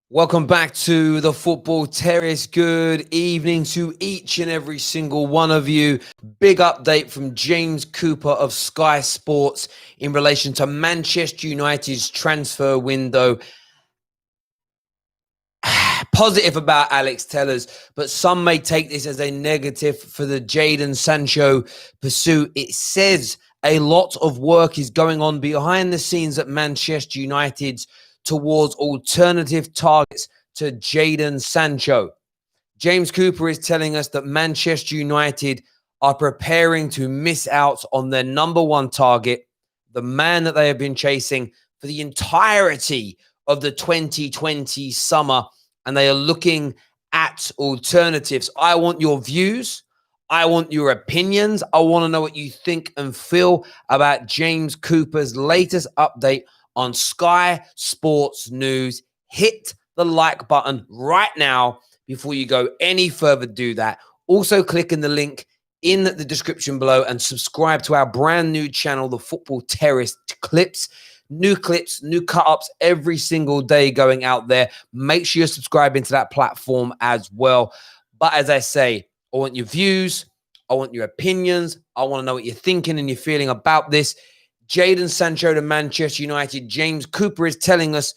Welcome back to the Football Terrace. Good evening to each and every single one of you. Big update from James Cooper of Sky Sports in relation to Manchester United's transfer window. Positive about Alex Tellers, but some may take this as a negative for the Jadon Sancho pursuit. It says a lot of work is going on behind the scenes at Manchester United's towards alternative targets to Jadon Sancho. James Cooper is telling us that Manchester United are preparing to miss out on their number one target, the man that they have been chasing for the entirety of the 2020 summer, and they are looking at alternatives. I want your views. I want your opinions. I want to know what you think and feel about James Cooper's latest update on Sky Sports News. Hit the like button right now before you go any further. Do that. Also, click in the link in the description below and subscribe to our brand new channel, the Football Terrace Clips. New clips, new cut-ups every single day going out there. Make sure you're subscribing to that platform as well. But as I say, I want your views. I want your opinions. I want to know what you're thinking and you're feeling about this. Jadon Sancho to Manchester United. James Cooper is telling us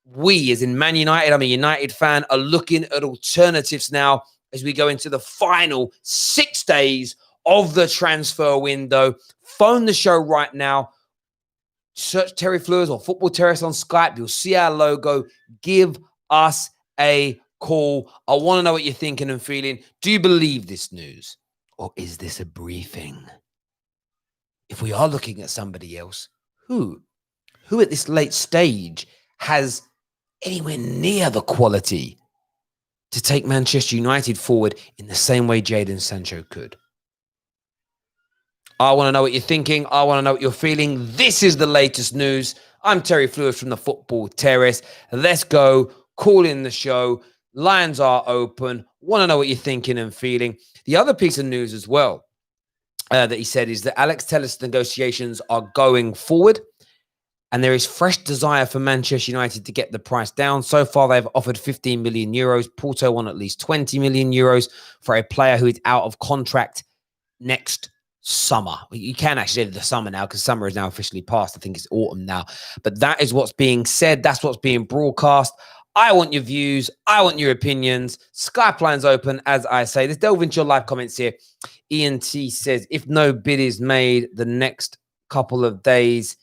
we, as in Man United, I'm a United fan, are looking at alternatives now as we go into the final 6 days of the transfer window. Phone the show right now. Search Terry Fleurs or Football Terrace on Skype. You'll see our logo. Give us a call. I want to know what you're thinking and feeling. Do you believe this news? Or is this a briefing? If we are looking at somebody else, who at this late stage has anywhere near the quality to take Manchester United forward in the same way Jadon Sancho could? I want to know what you're thinking. I want to know what you're feeling. This is the latest news. I'm Terry Fleurs from the Football Terrace. Let's go. Call in the show. Lines are open. Want to know what you're thinking and feeling. The other piece of news as well that he said is that Alex Tellers negotiations are going forward and there is fresh desire for Manchester United to get the price down. So far, they've offered 15 million euros. Porto won at least 20 million euros for a player who is out of contract next summer. You can actually say the summer now because summer is now officially passed. I think it's autumn now. But that is what's being said. That's what's being broadcast. I want your views. I want your opinions. Skype line's open, as I say. Let's delve into your live comments here. Ian T says, if no bid is made in the next couple of days,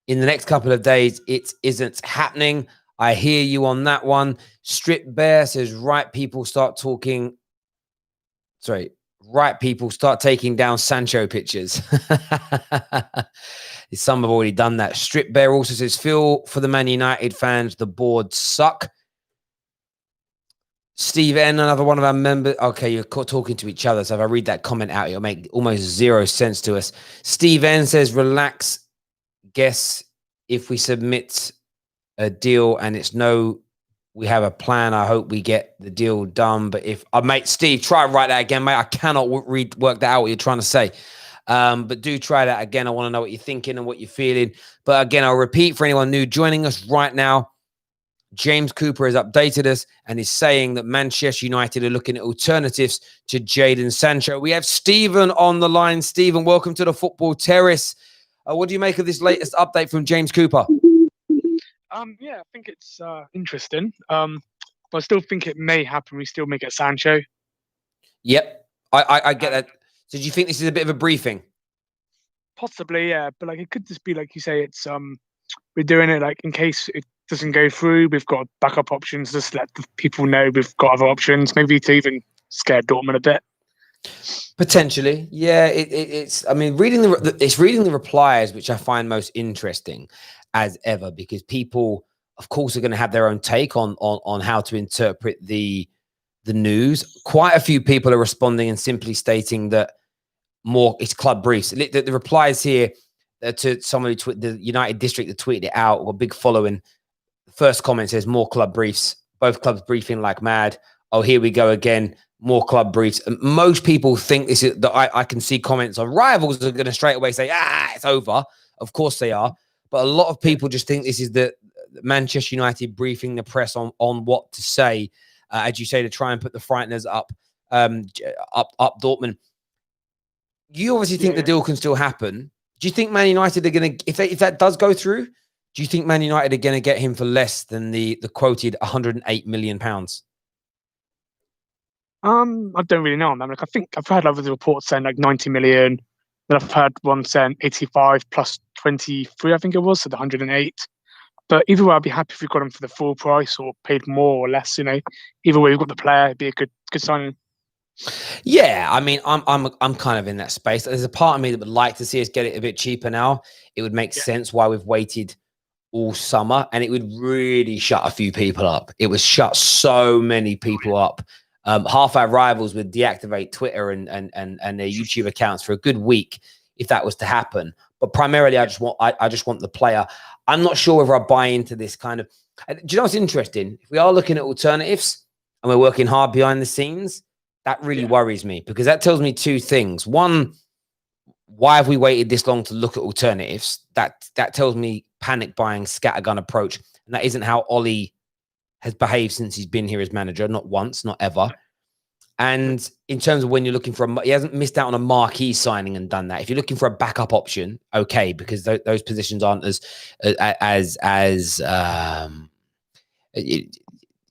it isn't happening. I hear you on that one. Strip Bear says, right people start taking down Sancho pictures. Some have already done that. Strip Bear also says, feel for the Man United fans, the board suck. Steve N, another one of our members. Okay, you're talking to each other. So if I read that comment out, it'll make almost zero sense to us. Steve N says, relax. Guess if we submit a deal and it's no, we have a plan. I hope we get the deal done. But if mate, Steve, try and write that again, mate. I cannot work that out what you're trying to say. But do try that again. I want to know what you're thinking and what you're feeling. But again, I'll repeat for anyone new joining us right now. James Cooper has updated us and is saying that Manchester United are looking at alternatives to Jadon Sancho. We have Stephen on the line. Stephen, welcome to the Football Terrace. What do you make of this latest update from James Cooper? Yeah, I think it's interesting. But I still think it may happen. We still may get Sancho. Yep, I get that. So do you think this is a bit of a briefing? Possibly, yeah. But like, it could just be like you say. It's we're doing it like in case it doesn't go through. We've got backup options. Just let the people know we've got other options. Maybe to even scare Dortmund a bit. Potentially, yeah. It's. I mean, reading the replies, which I find most interesting as ever, because people, of course, are going to have their own take on how to interpret the news. Quite a few people are responding and simply stating that it's club briefs. The replies here to somebody, the United District that tweeted it out, or big following. The first comment says more club briefs. Both clubs briefing like mad. Oh, here we go again. More club briefs. And most people think this is that I can see comments on rivals are going to straight away say, it's over. Of course they are. But a lot of people just think this is the Manchester United briefing the press on what to say, as you say, to try and put the frighteners up Dortmund. You obviously think the deal can still happen. Do you think Man United are going to, if that does go through, do you think Man United are going to get him for less than the quoted £108 million? I don't really know, man. Like, I think I've heard other reports saying like 90 million. Then I've heard one saying 85 plus 23, I think it was, so the 108. But either way, I'd be happy if we got him for the full price or paid more or less. You know, either way, we've got the player. It'd be a good signing. Yeah, I mean, I'm kind of in that space. There's a part of me that would like to see us get it a bit cheaper now. It would make sense why we've waited all summer, and it would really shut a few people up. It would shut so many people up. Half our rivals would deactivate Twitter and their YouTube accounts for a good week if that was to happen. But primarily, I just want the player. I'm not sure whether I buy into this kind of. Do you know what's interesting? If we are looking at alternatives and we're working hard behind the scenes, that really worries me, because that tells me two things. One, why have we waited this long to look at alternatives? That tells me panic buying, scattergun approach, and that isn't how Ollie has behaved since he's been here as manager. Not once, not ever. And in terms of when you're looking for he hasn't missed out on a marquee signing and done that. If you're looking for a backup option, okay, because those positions aren't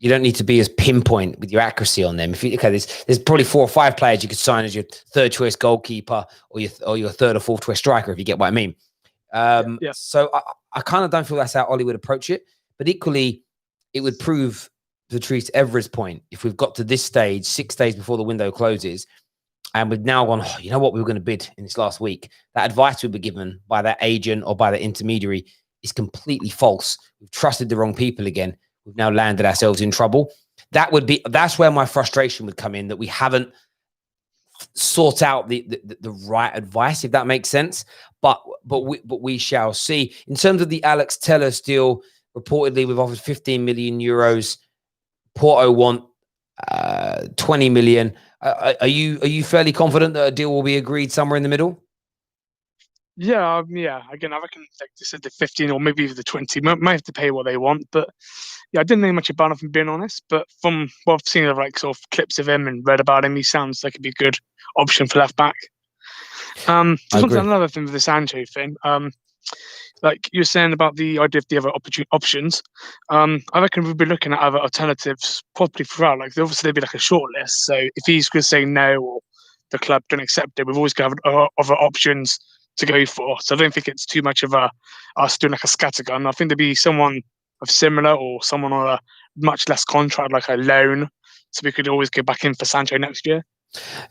you don't need to be as pinpoint with your accuracy on them. There's probably 4 or 5 players you could sign as your third choice goalkeeper or your third or fourth choice striker, if you get what I mean. So I kind of don't feel that's how Ollie would approach it. But equally, it would prove Patrice Evra's point. If we've got to this stage, 6 days before the window closes, and we've now gone, you know what, we were going to bid in this last week. That advice we've been given by that agent or by the intermediary is completely false. We've trusted the wrong people again. We've now landed ourselves in trouble. That's where my frustration would come in, that we haven't sought out the right advice, if that makes sense. But we shall see. In terms of the Alex Telles deal, reportedly we've offered 15 million euros. Porto want 20 million. Are you fairly confident that a deal will be agreed somewhere in the middle? Yeah. Again, I reckon like they said the 15 or maybe even the 20 might have to pay what they want. But yeah, I didn't think much about him, if I'm being honest. But from what I've seen of like sort of clips of him and read about him, he sounds like he'd be a good option for left back. Another thing with the Sancho thing. Like you're saying about the idea of the other options, I reckon we'll be looking at other alternatives probably throughout. Like obviously there'd be like a short list. So if he's going to say no or the club don't accept it, we've always got other options to go for. So I don't think it's too much of us doing like a scattergun. I think there'd be someone of similar or someone on a much less contract, like a loan, so we could always go back in for Sancho next year.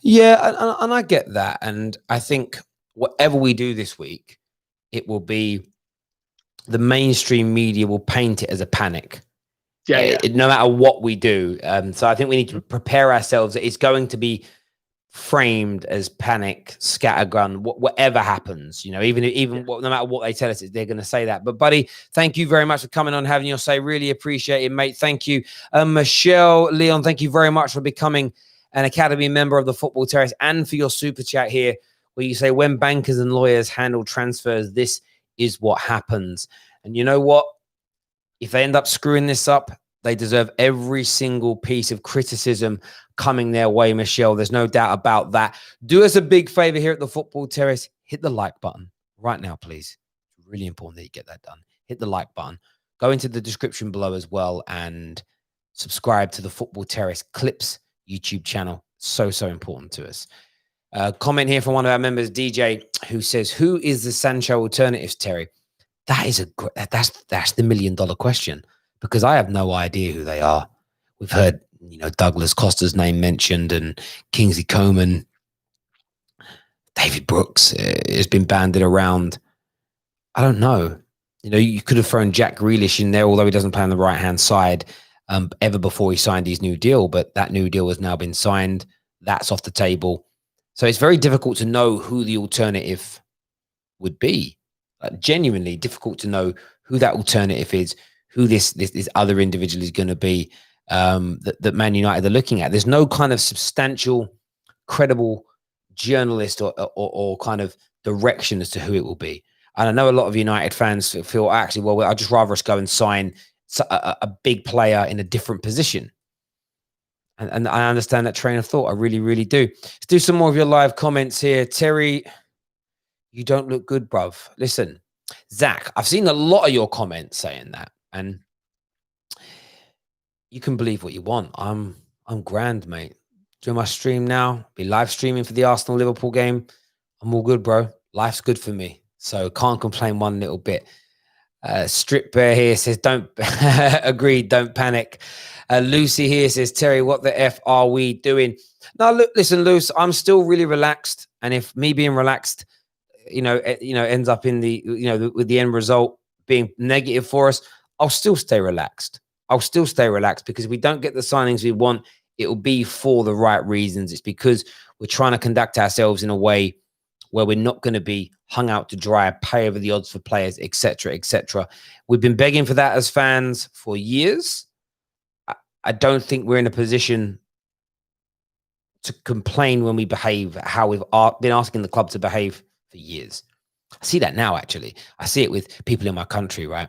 Yeah, and I get that. And I think whatever we do this week, it will be the mainstream media will paint it as a panic. No matter what we do. So I think we need to prepare ourselves. It's going to be framed as panic, scattergun, whatever happens, you know, even no matter what they tell us, they're going to say that. But buddy, thank you very much for coming on, having your say. Really appreciate it, mate. Thank you. Michelle Leon, thank you very much for becoming an Academy member of the Football Terrace and for your super chat here, where you say, when bankers and lawyers handle transfers, this is what happens. And you know what? If they end up screwing this up, they deserve every single piece of criticism coming their way, Michelle. There's no doubt about that. Do us a big favor here at the Football Terrace. Hit the like button right now, please. It's really important that you get that done. Hit the like button. Go into the description below as well and subscribe to the Football Terrace Clips YouTube channel. So important to us. Comment here from one of our members, DJ, who says, who is the Sancho alternatives, Terry? That is that's the $1 million question, because I have no idea who they are. We've heard, you know, Douglas Costa's name mentioned and Kingsley Coman, David Brooks has been banded around. I don't know. You know, you could have thrown Jack Grealish in there, although he doesn't play on the right-hand side ever before he signed his new deal. But that new deal has now been signed. That's off the table. So it's very difficult to know who the alternative would be. Genuinely difficult to know who that alternative is, who this other individual is going to be that Man United are looking at. There's no kind of substantial, credible journalist or kind of direction as to who it will be. And I know a lot of United fans feel actually, well, I'd just rather us go and sign a big player in a different position. And I understand that train of thought. I really, really do. Let's do some more of your live comments here. Terry, you don't look good, bruv. Listen, Zach, I've seen a lot of your comments saying that. And you can believe what you want. I'm grand, mate. Doing my stream now. Be live streaming for the Arsenal-Liverpool game. I'm all good, bro. Life's good for me. So can't complain one little bit. Strip Bear here says, don't agree, don't panic. Lucy here says, Terry, what the F are we doing? Now, look, listen, Luce, I'm still really relaxed. And if me being relaxed, ends up in with the end result being negative for us, I'll still stay relaxed. Because if we don't get the signings we want, it will be for the right reasons. It's because we're trying to conduct ourselves in a way where we're not going to be hung out to dry, pay over the odds for players, etc., etc. We've been begging for that as fans for years. I don't think we're in a position to complain when we behave how we've been asking the club to behave for years. I see that now, actually. I see it with people in my country, right?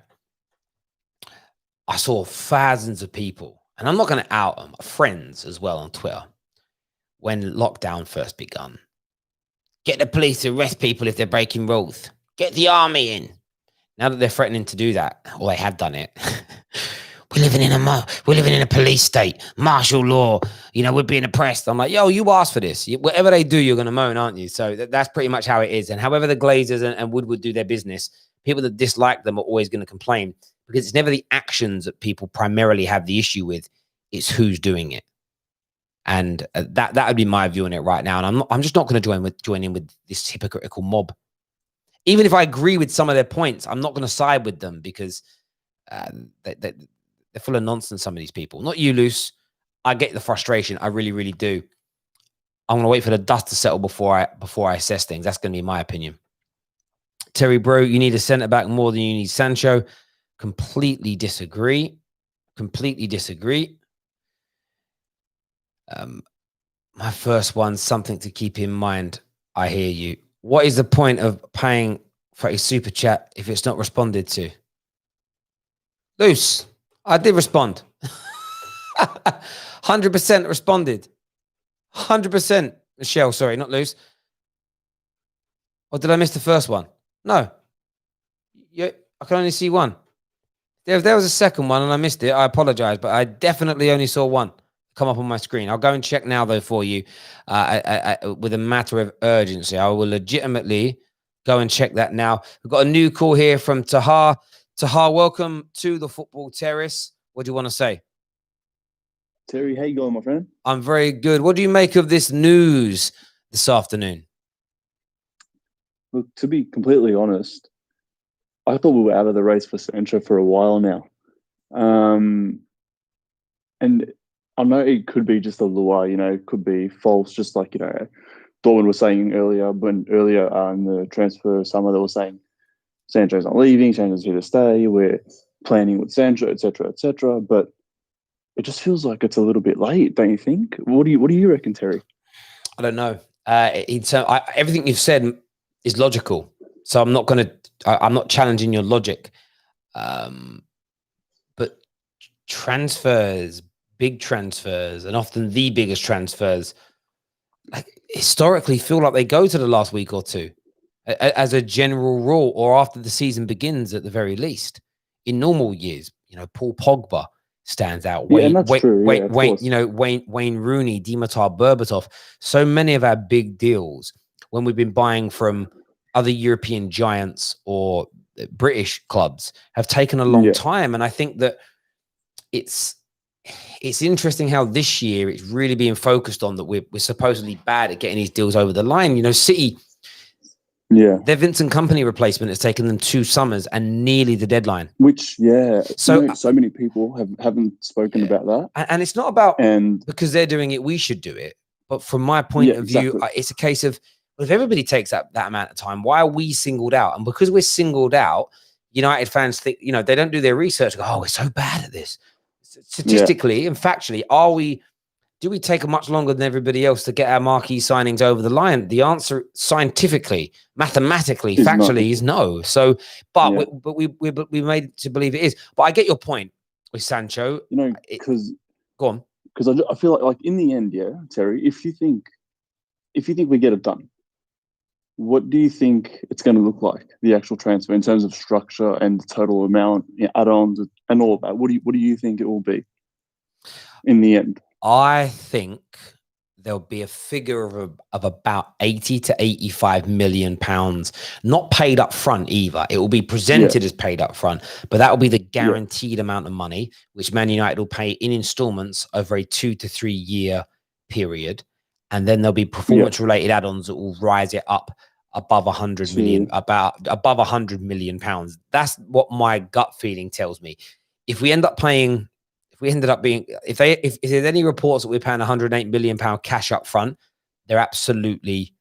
I saw thousands of people, and I'm not going to out them, friends as well on Twitter, when lockdown first begun. Get the police to arrest people if they're breaking rules. Get the army in. Now that they're threatening to do that, or they have done it, we're living in a police state, martial law. We're being oppressed. I'm like, yo, you asked for this. Whatever they do, you're going to moan, aren't you? So that's pretty much how it is. And however the Glazers and Woodward do their business, people that dislike them are always going to complain, because it's never the actions that people primarily have the issue with. It's who's doing it. And that would be my view on it right now. And I'm just not going to join in with this hypocritical mob. Even if I agree with some of their points, I'm not going to side with them, because they're full of nonsense, some of these people. Not you, Luce. I get the frustration. I really, really do. I'm going to wait for the dust to settle before I assess things. That's going to be my opinion. Terry, bro, you need a centre-back more than you need Sancho. Completely disagree. My first one, something to keep in mind. I hear you. What is the point of paying for a super chat if it's not responded to? Luce, I did respond. 100% responded. 100%. Michelle, sorry, not Luce. Or did I miss the first one? No. Yeah, I can only see one. If there was a second one and I missed it, I apologize, but I definitely only saw one come up on my screen. I'll go and check now, though, for you with a matter of urgency. I will legitimately go and check that now. We've got a new call here from Tahar. Tahar, welcome to the Football Terrace. What do you want to say? Terry, how you going, my friend? I'm very good. What do you make of this news this afternoon? Look, to be completely honest, I thought we were out of the race for Sancho for a while now. And I know it could be just a lure, it could be false, just like, Dortmund was saying earlier in the transfer summer, they were saying Sancho's not leaving, Sancho's here to stay, we're planning with Sancho, etc. But it just feels like it's a little bit late, don't you think? What do you reckon, Terry? I don't know. Everything you've said is logical, so I'm not challenging your logic. But transfers, big transfers, and often the biggest transfers, historically feel like they go to the last week or two, as a general rule, or after the season begins at the very least. In normal years, Paul Pogba stands out. Wayne Rooney, Dimitar Berbatov. So many of our big deals, when we've been buying from other European giants or British clubs, have taken a long time. And I think that it's interesting how this year it's really being focused on that we're supposedly bad at getting these deals over the line. City, their Vincent Kompany replacement has taken them 2 summers and nearly the deadline. Which, so many people haven't spoken about that. And it's not about because they're doing it, we should do it. But from my point of view, it's a case of, well, if everybody takes that amount of time, why are we singled out? And because we're singled out, United fans think, they don't do their research. Go, oh, we're so bad at this. Statistically and factually, are we do we take much longer than everybody else to get our marquee signings over the line? The answer, scientifically, mathematically, factually, is no. So, but we made it to believe it is. But I get your point with Sancho. You know, because go on. Because I feel like in the end, Terry, if you think we get it done, what do you think it's going to look like, the actual transfer, in terms of structure and the total amount, add-ons and all of that? What do you think it will be in the end? I think there'll be a figure of about 80 to 85 million pounds, not paid up front either. It will be presented as paid up front, but that will be the guaranteed amount of money, which Man United will pay in installments over a 2 to 3 year period. And then there'll be performance related add-ons that will rise it up above 100 million, above 100 million pounds. That's what my gut feeling tells me. If we ended up being, if there's any reports that we're paying 108 million pound cash up front, they're absolutely,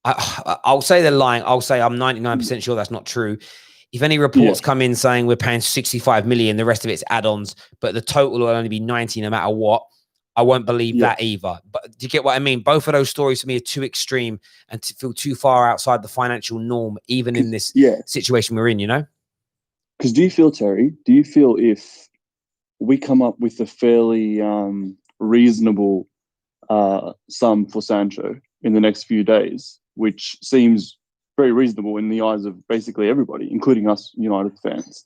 I'll say they're lying. I'll say I'm 99% sure that's not true. If any reports come in saying we're paying 65 million, the rest of it's add-ons, but the total will only be 90 no matter what, I won't believe that either. But do you get what I mean? Both of those stories for me are too extreme and to feel too far outside the financial norm, even in this situation we're in, you know? Because do you feel, Terry, if we come up with a fairly reasonable sum for Sancho in the next few days, which seems very reasonable in the eyes of basically everybody, including us United fans,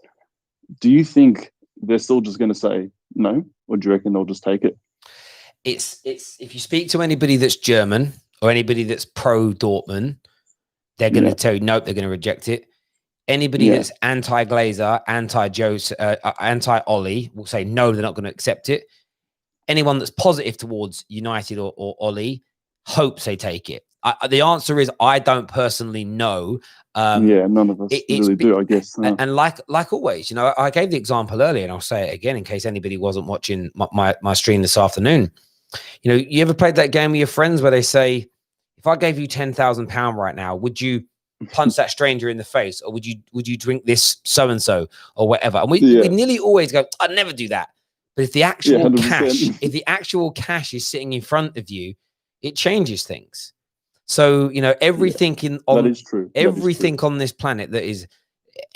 do you think they're still just going to say no, or do you reckon they'll just take it? It's if you speak to anybody that's German or anybody that's pro Dortmund, they're going to tell you nope, they're going to reject it. Anybody that's anti-Glazer, anti-Ollie will say no, they're not going to accept it. Anyone that's positive towards United or Ollie hopes they take it. The answer is I don't personally know. None of us really do, I guess. And like always, you know, I gave the example earlier, and I'll say it again in case anybody wasn't watching my stream this afternoon. You know, you ever played that game with your friends where they say, if I gave you £10,000 right now, would you punch that stranger in the face, or would you drink this so and so or whatever? And we nearly always go, I'd never do that. But if the actual cash is sitting in front of you, it changes things. So, you know, everything that is true. Everything on this planet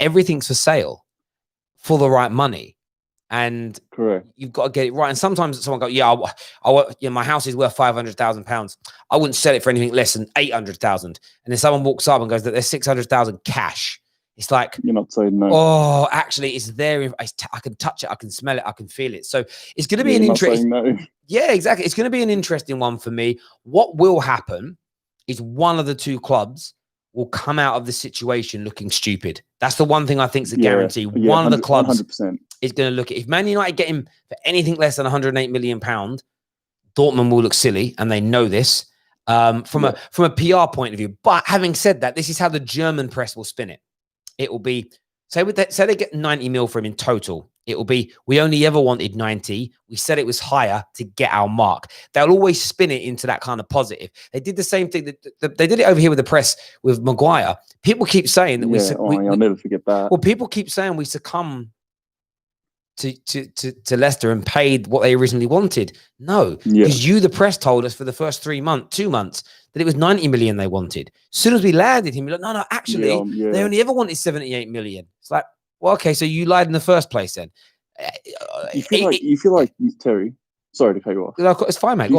everything's for sale for the right money. And correct, you've got to get it right. And sometimes someone goes, my house is worth £500,000. I wouldn't sell it for anything less than 800,000. And then someone walks up and goes that there's 600,000 cash. It's like, you're not saying no. Oh, actually, it's there. I can touch it. I can smell it. I can feel it. So it's going to be an interesting. No. Yeah, exactly. It's going to be an interesting one for me. What will happen is one of the two clubs will come out of the situation looking stupid. That's the one thing I think is a guarantee. One of the clubs 100%. Is going to look at, if Man United get him for anything less than £108 million, Dortmund will look silly, and they know this from a PR point of view. But having said that, this is how the German press will spin it. It will be, say they get 90 mil for him in total. It will be, we only ever wanted 90. We said it was higher to get our mark. They'll always spin it into that kind of positive. They did the same thing. They did it over here with the press with Maguire. People keep saying that I'll never forget that. Well, people keep saying we succumb to Leicester and paid what they originally wanted. No, because the press told us for the first 2 months that it was 90 million they wanted. As soon as we landed him, we're like, no, actually, they only ever wanted 78 million. It's like, well, okay, so you lied in the first place then. You feel like Terry, sorry to cut you off. It's fine, mate. Do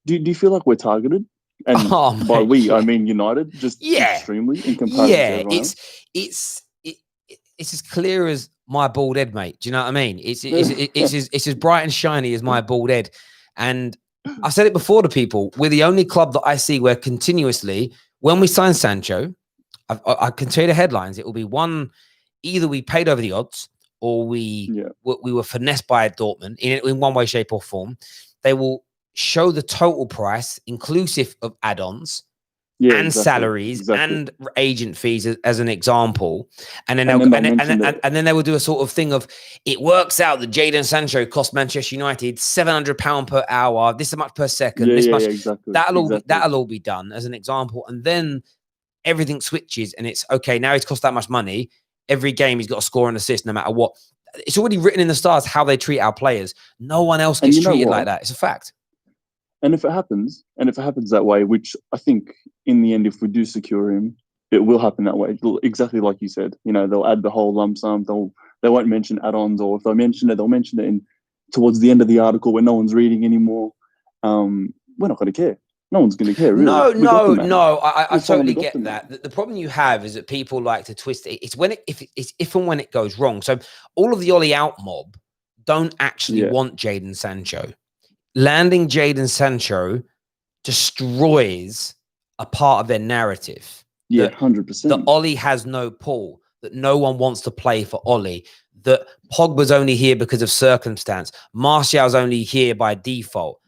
you feel like we're targeted? And by we, I mean United, just extremely in comparison to everyone else? It's as clear as my bald head, mate. Do you know what I mean? It's as bright and shiny as my bald head. And I've said it before to people, we're the only club that I see where continuously, when we sign Sancho, I can tell you the headlines. It will be one, either we paid over the odds or we were finessed by Dortmund in one way, shape or form. They will show the total price, inclusive of add-ons, and salaries and agent fees as an example, and then they will do a sort of thing of, it works out that Jadon Sancho cost Manchester United £700 per hour, this much per second, that'll all be done as an example, and then everything switches and it's okay. Now he's cost that much money. Every game he's got to score an assist, no matter what. It's already written in the stars how they treat our players. No one else gets treated like that. It's a fact. And if it happens that way, which I think in the end, if we do secure him, it will happen that way. Exactly like you said. You know, they'll add the whole lump sum. They won't mention add-ons, or if they mention it, they'll mention it towards the end of the article when no one's reading anymore. We're not going to care. No one's going to care, really. No. I totally get that. The problem you have is that people like to twist it. It's when if and when it goes wrong. So all of the Ollie out mob don't actually want Jadon Sancho. Landing Jadon Sancho destroys a part of their narrative. Yeah, 100%. That Ollie has no pull, that no one wants to play for Ollie, that Pogba's only here because of circumstance, Martial's only here by default.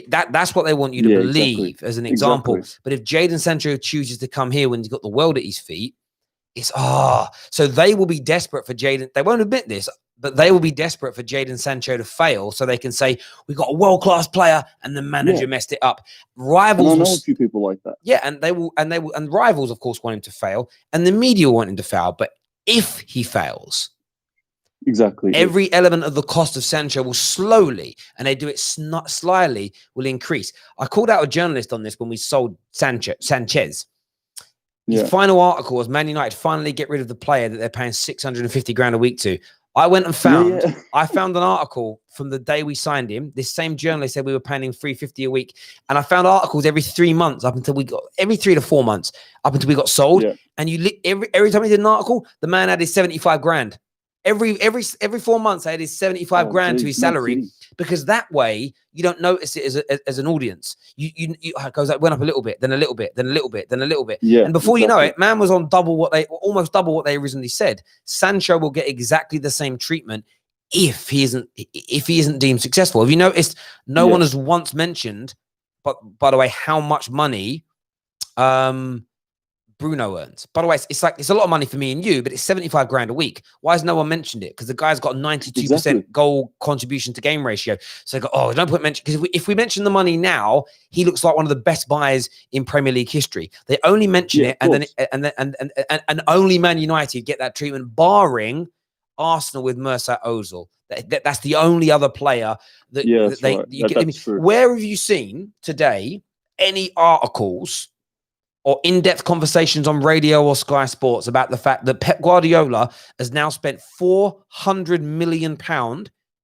That's what they want you to believe as an example. Exactly. But if Jadon Sancho chooses to come here when he's got the world at his feet, it's so they will be desperate for Jadon. They won't admit this, but they will be desperate for Jadon Sancho to fail so they can say, we got a world-class player and the manager messed it up. Rivals, and I know a few people like that. Yeah, and rivals, of course, want him to fail, and the media want him to fail. But if he fails, exactly, every element of the cost of Sancho will slowly, and they do it slyly, will increase. I called out a journalist on this when we sold Sanchez. His final article was Man United finally get rid of the player that they're paying 650 grand a week to. I went and found I found an article from the day we signed him. This same journalist said we were paying him 350 a week. And I found articles every 3 months up until every 3 to 4 months up until we got sold. Yeah. And every time he did an article, the man added 75 grand. Every 4 months, I added 75 grand to his salary, because that way you don't notice it as an audience. It goes went up a little bit, then a little bit, then a little bit, then a little bit. Yeah, and before you know it, man was on almost double what they originally said. Sancho will get exactly the same treatment if he isn't deemed successful. Have you noticed no one has once mentioned, but by the way, how much money Bruno earns? By the way, it's a lot of money for me and you, but it's 75 grand a week. Why has no one mentioned it? Because the guy's got a 92% goal contribution to game ratio. So they go, don't put mention, because if we mention the money now, he looks like one of the best buyers in Premier League history. They only mention it, and only Man United get that treatment, barring Arsenal with Mesut Ozil. That's the only other player that that's true. Where have you seen today any articles or in-depth conversations on radio or Sky Sports about the fact that Pep Guardiola has now spent £400 million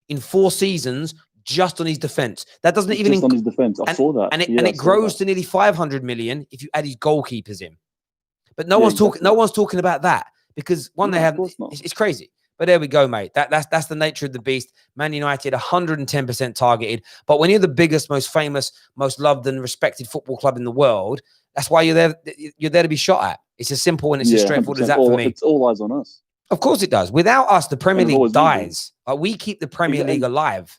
in 4 seasons just on his defense? That doesn't even on his defense. I saw that, and it grows to nearly 500 million if you add his goalkeepers in. But no one's talking. No one's talking about that because they have. It's crazy. But there we go, mate. That's the nature of the beast. Man United 110% targeted. But when you're the biggest, most famous, most loved and respected football club in the world, that's why you're there. You're there to be shot at. It's as simple and it's as straightforward as that for me. It's all eyes on us. Of course it does. Without us, the Premier League dies. We keep the Premier League alive.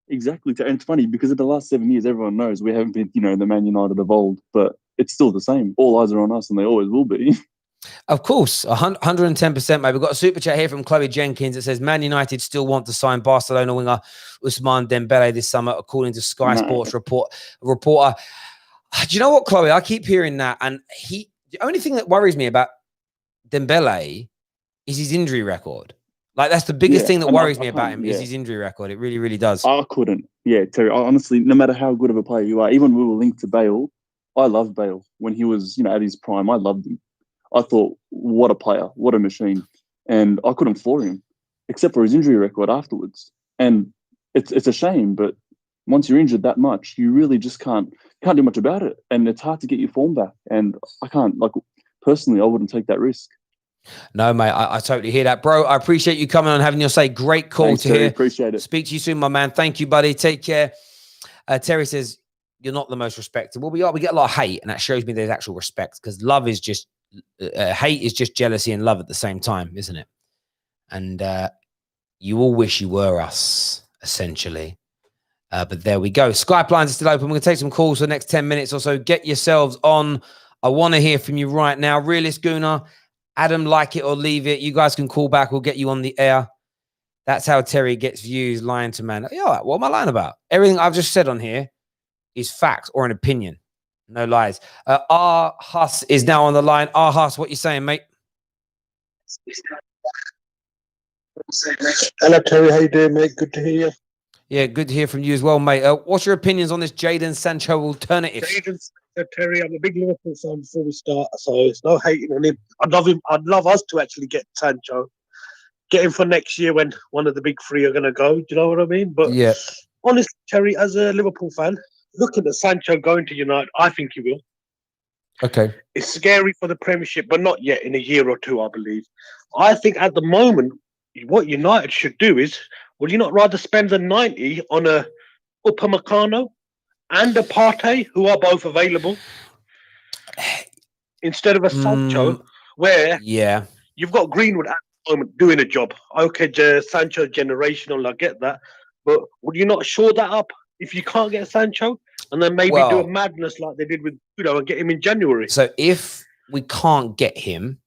Exactly. And it's funny because in the last 7 years, everyone knows we haven't been, the Man United of old, but it's still the same. All eyes are on us and they always will be. Of course, 110%, mate. We've got a super chat here from Chloe Jenkins. It says, Man United still want to sign Barcelona winger Ousmane Dembele this summer, according to Sky Sports reporter. Do you know what, Chloe? I keep hearing that. And the only thing that worries me about Dembele is his injury record. Like, that's the biggest thing that worries me about him is his injury record. It really, really does. I couldn't. Yeah, Terry, honestly, no matter how good of a player you are, even when we were linked to Bale, I loved Bale. When he was, at his prime, I loved him. I thought, what a player, what a machine. And I couldn't floor him, except for his injury record afterwards. And it's a shame, but once you're injured that much, you really just can't do much about it. And it's hard to get your form back. And I can't, personally, I wouldn't take that risk. No, mate, I totally hear that. Bro, I appreciate you coming on and having your say. Great call. Thanks, Terry, hear. Appreciate it. Speak to you soon, my man. Thank you, buddy. Take care. Terry says, you're not the most respected. Well, we are. We get a lot of hate, and that shows me there's actual respect, because love is just, hate is just jealousy and love at the same time, isn't it? And you all wish you were us, essentially. But there we go. Skype lines are still open. We're going to take some calls for the next 10 minutes or so. Get yourselves on. I want to hear from you right now. Realist Gooner, Adam, like it or leave it. You guys can call back. We'll get you on the air. That's how Terry gets views, lying to man. Yeah, what am I lying about? Everything I've just said on here is fact or an opinion. No lies. R. Huss is now on the line. R. Huss, what you saying, mate? Hello, Terry. How you doing, mate? Good to hear you. Yeah, good to hear from you as well, mate. What's your opinions on this Jadon Sancho alternative? Jadon Terry, I'm a big Liverpool fan before we start, so it's no hating on him. I'd love him. I'd love us to actually get Sancho, get him for next year when one of the big three are going to go. Do you know what I mean? But Yeah. honestly, Terry, as a Liverpool fan, looking at Sancho going to United, I think he will. Okay. It's scary for the Premiership, but not yet. In a year or two, I believe. I think at the moment, what United should do is, would you not rather spend the 90 on a Upamecano and a Partey, who are both available, instead of a Sancho, where Yeah. you've got Greenwood at the moment doing a job. Okay, Sancho generational, I get that. But would you not shore that up if you can't get Sancho? And then maybe do a madness like they did with and get him in January. So if we can't get him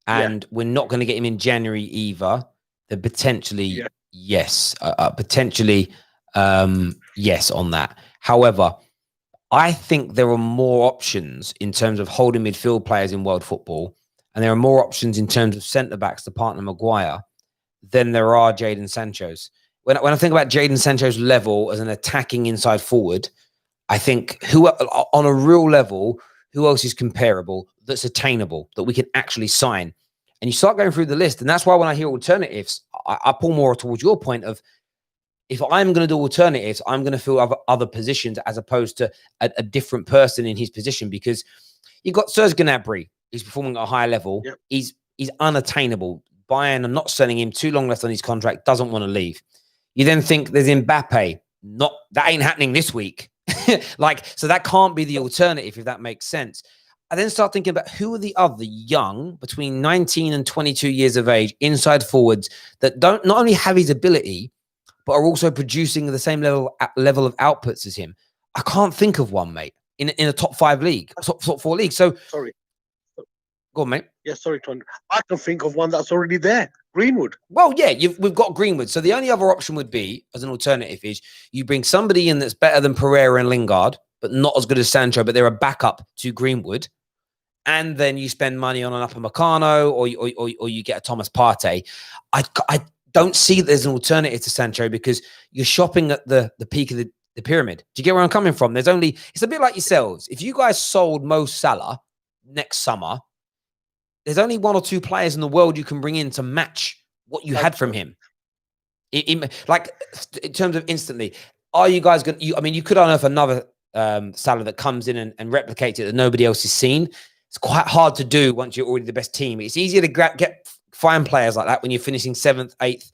and we're not going to get him in January either, then potentially yes. Potentially yes on that. However, I think there are more options in terms of holding midfield players in world football, and there are more options in terms of centre-backs to partner Maguire than there are Jadon Sancho's. When I think about Jadon Sancho's level as an attacking inside forward, I think on a real level, who else is comparable, that's attainable, that we can actually sign? And you start going through the list, and that's why when I hear alternatives, I pull more towards your point of, if I'm going to do alternatives, I'm going to fill other positions as opposed to a different person in his position, because you've got Serge Gnabry. He's performing at a higher level. Yep. He's unattainable. Bayern, I'm not selling him, too long left on his contract, doesn't want to leave. You then think there's Mbappe. That ain't happening this week. So that can't be the alternative, if that makes sense. I then start thinking about who are the other young, between 19 and 22 years of age, inside forwards that don't not only have his ability, but are also producing the same level of outputs as him. I can't think of one, mate, in a top 5 league, top 4 league. So sorry. Go on, mate. Yeah, sorry, Tony. I can think of one that's already there. Greenwood. Well, yeah, we've got Greenwood. So the only other option would be, as an alternative, is you bring somebody in that's better than Pereira and Lingard, but not as good as Sancho, but they're a backup to Greenwood. And then you spend money on an Upamecano, or you get a Thomas Partey. I don't see that there's an alternative to Sancho, because you're shopping at the peak of the pyramid. Do you get where I'm coming from? It's a bit like yourselves. If you guys sold Mo Salah next summer, there's only 1 or 2 players in the world you can bring in to match what you had from him. In terms of instantly, are you guys going to, you could unearth another Salah that comes in and replicates it that nobody else has seen. It's quite hard to do once you're already the best team. It's easier to find players like that when you're finishing 7th, 8th,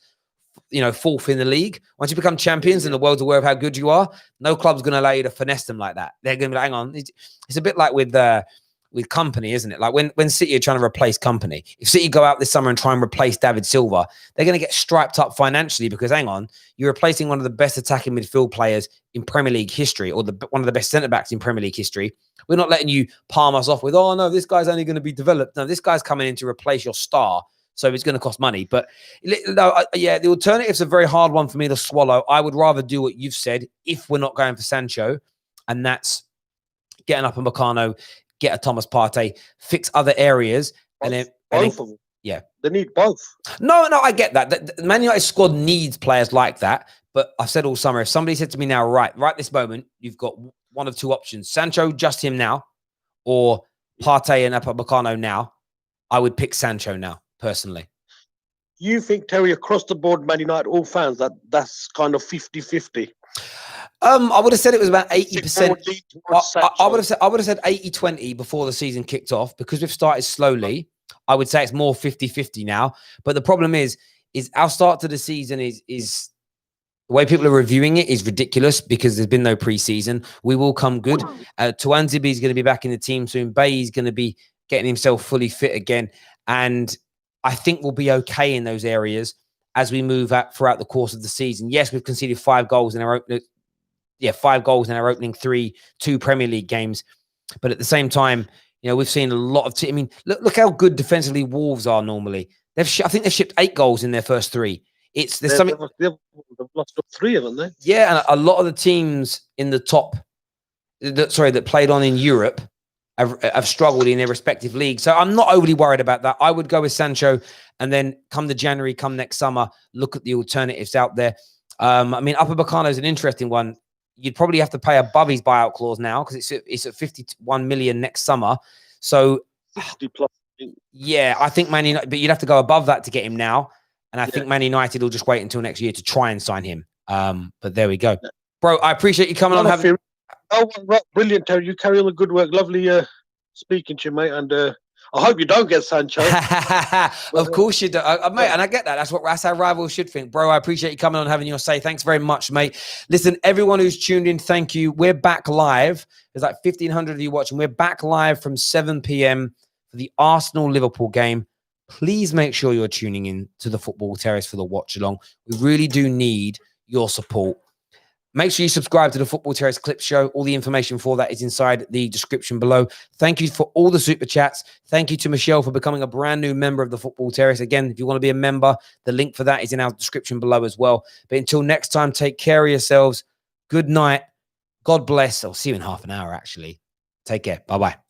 4th in the league. Once you become champions and the world's aware of how good you are, no club's going to allow you to finesse them like that. They're going to be like, hang on. It's a bit like with Company, isn't it? Like when City are trying to replace Company, if City go out this summer and try and replace David Silva, they're going to get striped up financially, because hang on, you're replacing one of the best attacking midfield players in Premier League history, or one of the best centre-backs in Premier League history. We're not letting you palm us off with, oh no, this guy's only going to be developed. No, this guy's coming in to replace your star, so it's going to cost money. But the alternative's a very hard one for me to swallow. I would rather do what you've said if we're not going for Sancho, and that's getting up a Upamecano, get a Thomas Partey, fix other areas, and then both of them. Yeah, they need both. No, I get that. The Man United squad needs players like that. But I've said all summer, if somebody said to me now, right this moment, you've got one of 2 options: Sancho, just him now, or Partey and Upamecano now, I would pick Sancho now, personally. You think, Terry, across the board, Man United, all fans, that's kind of 50-50? I would have said it was about 80%. I would have said 80-20 before the season kicked off, because we've started slowly. I would say it's more 50-50 now. But the problem is our start to the season is the way people are reviewing it is ridiculous, because there's been no preseason. We will come good. Tuanzebe is going to be back in the team soon. Bailly is going to be getting himself fully fit again. And I think we'll be okay in those areas as we move throughout the course of the season. Yes, we've conceded 5 goals in our opening. 5 goals in our opening 2 Premier League games. But at the same time, we've seen a lot of look how good defensively Wolves are normally. I think they've shipped 8 goals in their first 3. They've lost 3, haven't they? Yeah, and a lot of the teams in the top, that played on in Europe have struggled in their respective leagues. So I'm not overly worried about that. I would go with Sancho, and then come the January, come next summer, look at the alternatives out there. I mean, Upper Bacano is an interesting one. You'd probably have to pay above his buyout clause now because it's at 51 million next summer. So 60 plus. yeah, I think Man United, but you'd have to go above that to get him now. And I think Man United will just wait until next year to try and sign him. But there we go. Bro, I appreciate you coming on. Brilliant, Terry. You carry on the good work. Lovely speaking to you, mate. And I hope you don't get Sancho. Of course you do, mate. And I get that. That's how rivals should think. Bro, I appreciate you coming on and having your say. Thanks very much, mate. Listen, everyone who's tuned in, thank you. We're back live. There's like 1,500 of you watching. We're back live from 7 p.m. for the Arsenal-Liverpool game. Please make sure you're tuning in to the Football Terrace for the watch along. We really do need your support. Make sure you subscribe to the Football Terrace Clip Show. All the information for that is inside the description below. Thank you for all the super chats. Thank you to Michelle for becoming a brand new member of the Football Terrace. Again, if you want to be a member, the link for that is in our description below as well. But until next time, take care of yourselves. Good night. God bless. I'll see you in half an hour, actually. Take care. Bye-bye.